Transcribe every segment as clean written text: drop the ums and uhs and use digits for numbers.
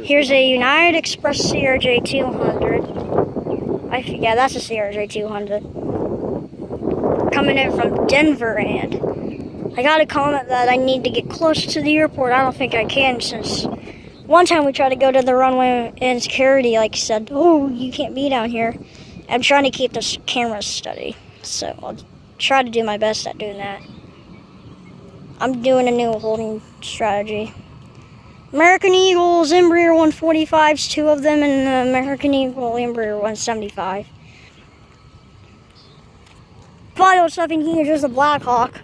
Here's a United Express CRJ 200. Yeah, that's a CRJ 200. Coming in from Denver, and I got a comment that I need to get close to the airport. I don't think I can, since one time we tried to go to the runway and security said, "Oh, you can't be down here." I'm trying to keep the cameras steady, so I'll try to do my best at doing that. I'm doing a new holding strategy. American Eagles, Embraer 145s, 2 of them, and the American Eagle Embraer 175. Final stuff in here is a Black Hawk.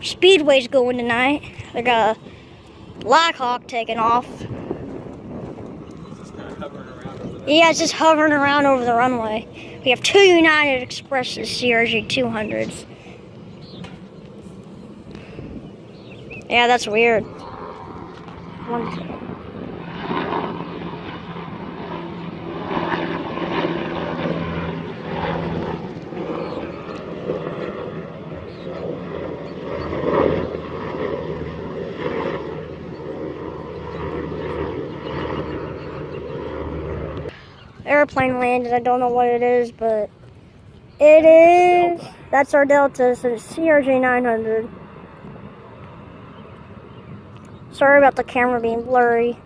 Speedway's going tonight. They got a Black Hawk taking off. Yeah, it's just hovering around over the runway. We have 2 United Expresses CRJ 200s. Yeah, that's weird. Airplane landed. I don't know what it is, but it is. That's our Delta. So it's CRJ 900. Sorry about the camera being blurry.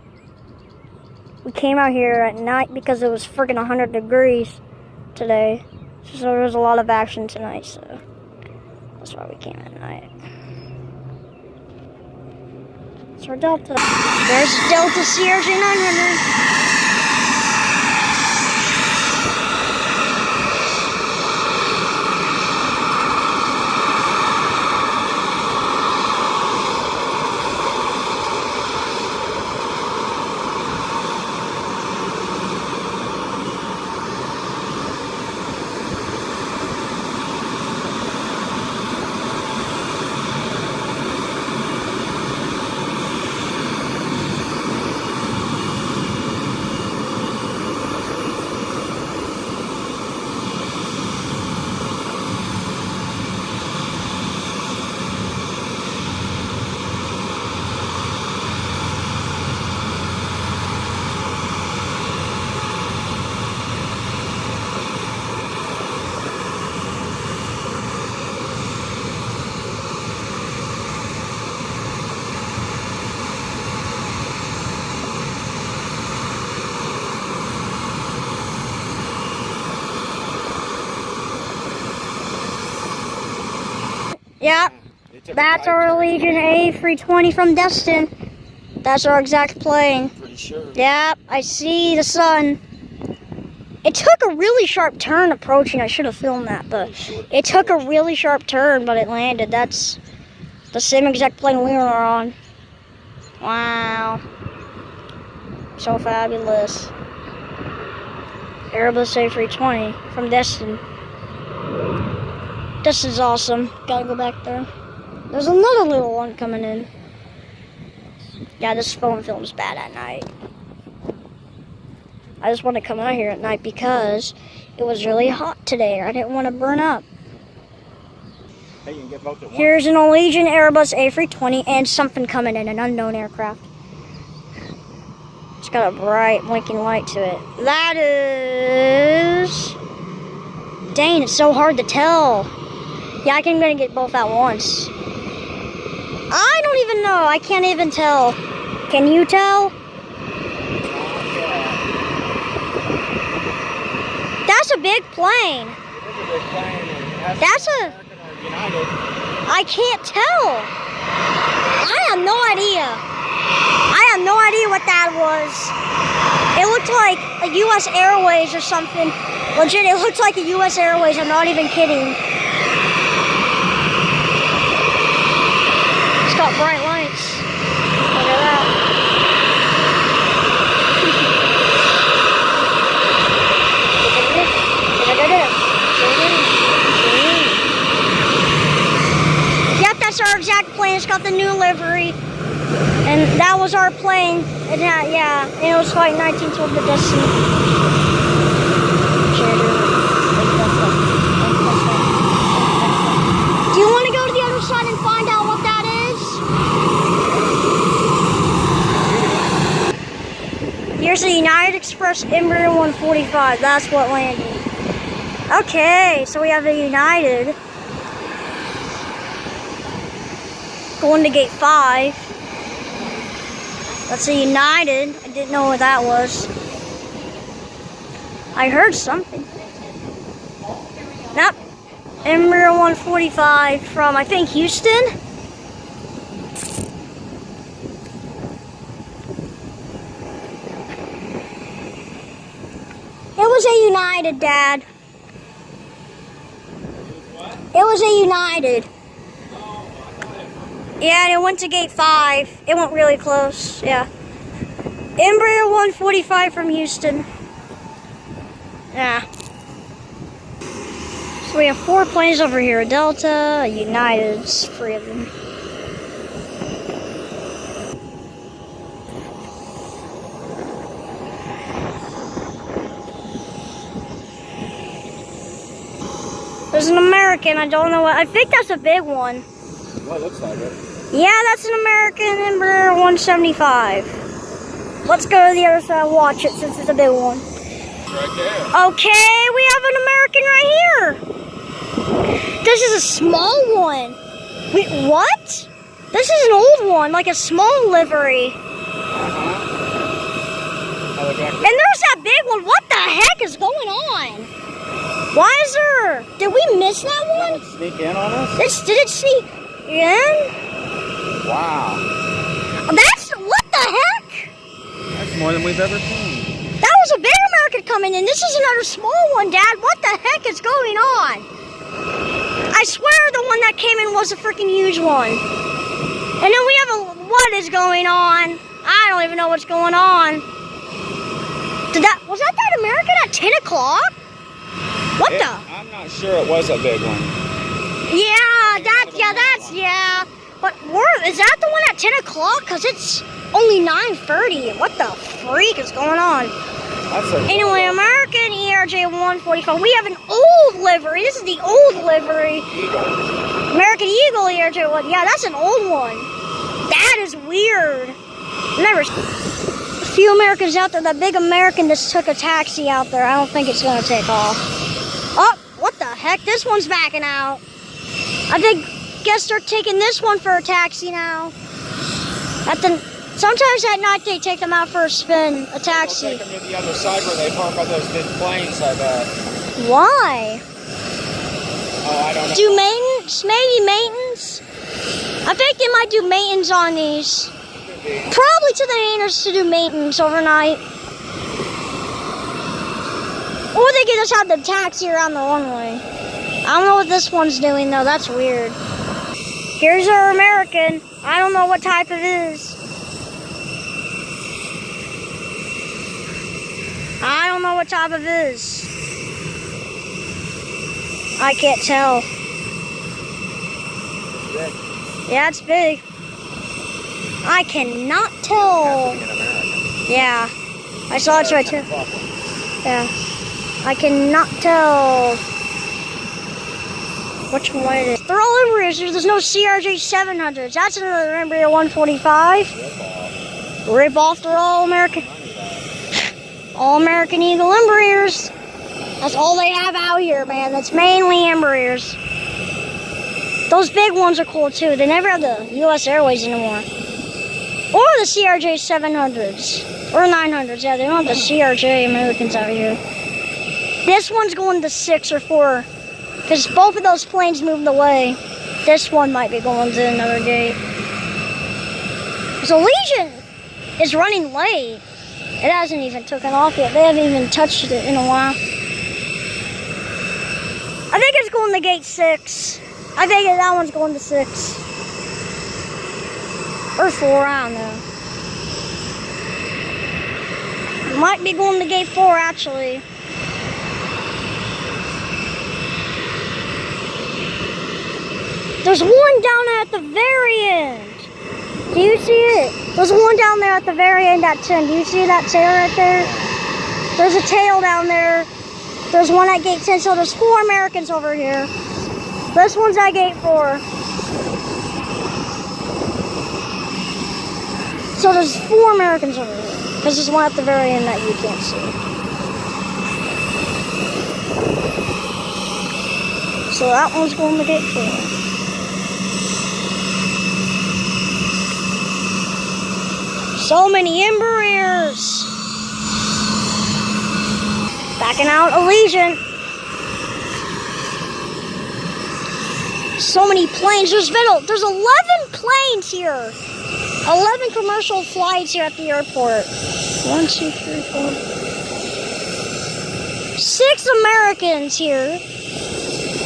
We came out here at night because it was freaking 100 degrees today. So there was a lot of action tonight. So that's why we came at night. It's our Delta. There's Delta CRJ 900. Yeah, that's our Legion A320 from Destin. That's our exact plane. Pretty sure. Yeah, I see the sun. It took a really sharp turn approaching. I should have filmed that, but it took a really sharp turn, but it landed. That's the same exact plane we were on. Wow. So fabulous. Airbus A320 from Destin. This is awesome. Gotta go back there. There's another little one coming in. Yeah, this phone film's bad at night. I just want to come out here at night because it was really hot today. I didn't want to burn up. Hey, you can get both at once. Here's an Allegiant Airbus A320 and something coming in, an unknown aircraft. It's got a bright blinking light to it. That is... Dang, it's so hard to tell. Yeah, I'm gonna get both at once. I don't even know. I can't even tell. Can you tell? That's a big plane. It is a big plane. That's a... American or United. I can't tell. I have no idea. I have no idea what that was. It looked like a U.S. Airways or something. Legit, it looked like a U.S. Airways. I'm not even kidding. It's got bright lights. Look at that. Yep, that's our exact plane. It's got the new livery. And that was our plane. It had, yeah, and it was flight 19 to the Destin. Do you want Express Embraer 145. That's what landed. Okay, so we have a United going to gate 5. That's a United. I didn't know what that was. I heard something. Nope. Embraer 145 from, I think, Houston. It was a United, Dad. It was a United. Yeah, and it went to gate 5. It went really close, yeah. Embraer 145 from Houston. Yeah. So we have 4 planes over here. A Delta, a United, 3 of them. There's an American, I don't know what, I think that's a big one. Well, it looks like it. Yeah, that's an American Embraer 175. Let's go to the other side and watch it since it's a big one. Right there. Okay, we have an American right here. This is a small one. Wait, what? This is an old one, like a small livery. And there's that big one. What the heck is going on? Why is there? Did we miss that one? Did it sneak in on us? Did it sneak in? Wow. What the heck? That's more than we've ever seen. That was a big American coming in. This is another small one, Dad. What the heck is going on? I swear the one that came in was a freaking huge one. And then we have what is going on? I don't even know what's going on. Was that American at 10 o'clock? What the? I'm not sure it was a big one. Yeah, But is that the one at 10 o'clock? Because it's only 9:30. What the freak is going on? Anyway, American ERJ 145. We have an old livery. This is the old livery. Eagle. American Eagle ERJ 1. Yeah, that's an old one. That is weird. A few Americans out there. That big American just took a taxi out there. I don't think it's going to take off. Oh, what the heck? This one's backing out. Guess they're taking this one for a taxi now. Sometimes at night they take them out for a spin, a taxi. They'll take them to the other side where they park all those big planes, I bet. Why? Oh, I don't know. Do maintenance? Maybe maintenance? I think they might do maintenance on these. Probably to the hangars to do maintenance overnight. Or they could just have the taxi around the runway. I don't know what this one's doing though, that's weird. Here's our American. I don't know what type it is. I don't know what type it is. I can't tell. Big. Yeah, it's big. I cannot tell. Yeah, I saw it right too. Yeah, I cannot tell which one it is. They're all Embraers. There's no CRJ 700s. That's another Embraer 145. Rip off. They're all American. All American Eagle Embraers. That's all they have out here, man. That's mainly Embraers. Those big ones are cool too. They never have the U.S. Airways anymore. Or the CRJ 700s. Or 900s. Yeah, they don't have the CRJ Americans out here. This one's going to 6 or 4. Because both of those planes moved away. This one might be going to another gate. So Legion is running late. It hasn't even taken off yet. They haven't even touched it in a while. I think it's going to gate 6. I think that one's going to 6. Or 4, I don't know. Might be going to gate 4 actually. There's one down there at the very end. Do you see it? There's one down there at the very end at 10. Do you see that tail right there? There's a tail down there. There's one at gate 10. So there's 4 Americans over here. This one's at gate 4. So there's 4 Americans over here. Because there's one at the very end that you can't see. So that one's going to get clear. So many Ember Airs. Backing out Allegiant. So many planes. There's 11 planes here. 11 commercial flights here at the airport. 1, 2, 3, 4. 6 Americans here.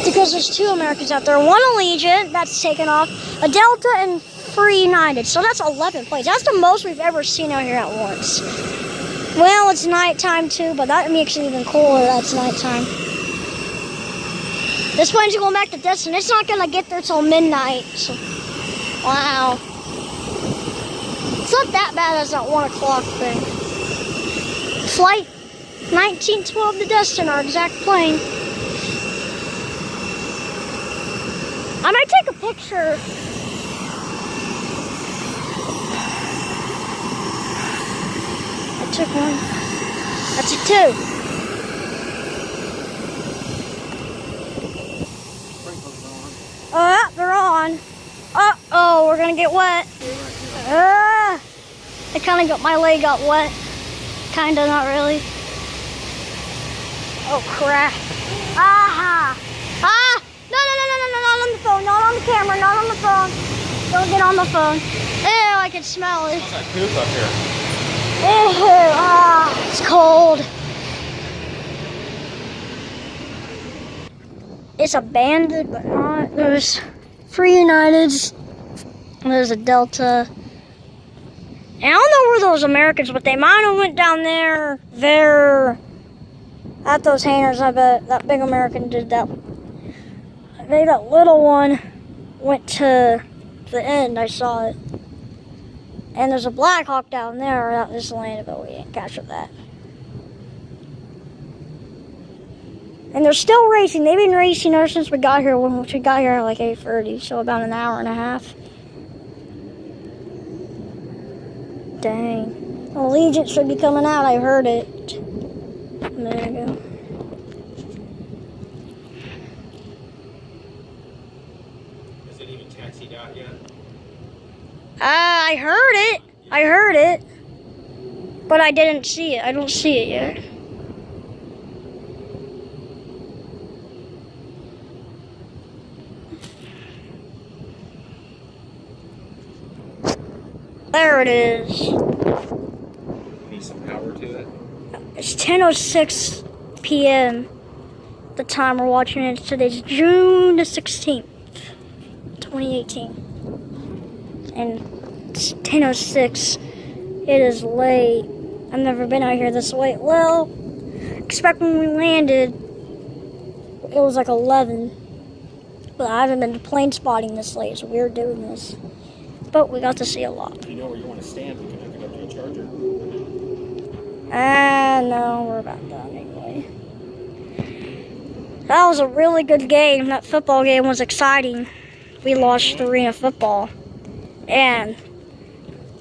Because there's 2 Americans out there. 1 Allegiant, that's taken off. A Delta and 3 United. So that's 11 planes. That's the most we've ever seen out here at once. Well, it's nighttime too, but that makes it even cooler that it's nighttime. This plane's going back to Destin. It's not going to get there till midnight. So, wow. It's not that bad as that 1 o'clock thing. Flight 1912 to Destin, our exact plane. I might take a picture. I took one. I took 2. They're on. Uh-oh, we're gonna get wet. I kind of got, my leg got wet. Kind of, not really. Oh, crap. Aha! Ah! No, not on the phone, not on the camera, not on the phone. Don't get on the phone. Ew, I can smell it. Smells like poop up here. Ew, it's cold. It's abandoned, but not. There's 3 Uniteds. There's a Delta. And I don't know where those Americans, but they might have went down there. They're at those hangars. I bet that big American did that. Maybe that little one went to the end. I saw it. And there's a Black Hawk down there that just landed, but we didn't capture that. And they're still racing. They've been racing ever since we got here, which we got here at like 8:30, so about an hour and a half. Dang. Allegiant should be coming out. I heard it a minute ago. Is it even taxied out yet? I heard it. I heard it. But I didn't see it. I don't see it yet. There it is. Need some power to it. It's 10:06 p.m. The time we're watching it. Today's June the 16th, 2018. And it's 10:06. It is late. I've never been out here this late. Well, expect when we landed, it was like 11. But I haven't been to plane spotting this late, so we're doing this. But we got to see a lot. You know where you want to stand? We can hook it up to a charger. No, we're about done anyway. That was a really good game. That football game was exciting. We lost the arena football. And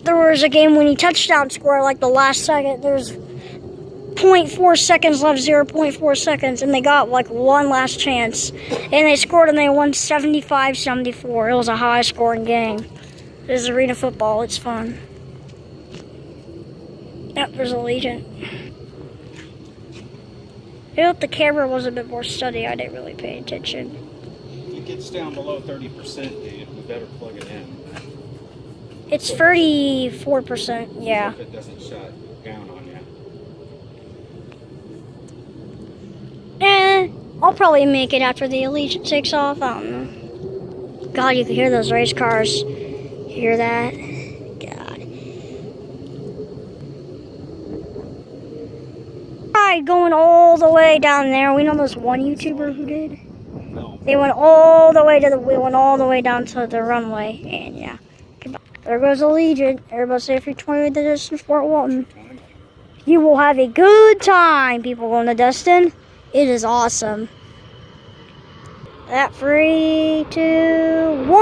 there was a game-winning touchdown score like the last second. There's 0.4 seconds left, 0.4 seconds, and they got like one last chance. And they scored and they won 75-74. It was a high-scoring game. This is arena football. It's fun. Yep, there's Allegiant. If the camera was a bit more steady, I didn't really pay attention. If it gets down below 30%, we better plug it in. It's 34%, yeah. So if it doesn't shut down on you. I'll probably make it after the Allegiant takes off. I don't know. God, you can hear those race cars. Hear that? God. Alright, going all the way down there. We know there's one YouTuber who did. No. They went all the way to the. We went all the way down to the runway, and yeah. Goodbye. There goes Allegiant. Everybody say if you're 20 to Destin, Fort Walton. You will have a good time, people going to Destin. It is awesome. That 3, 2, 1.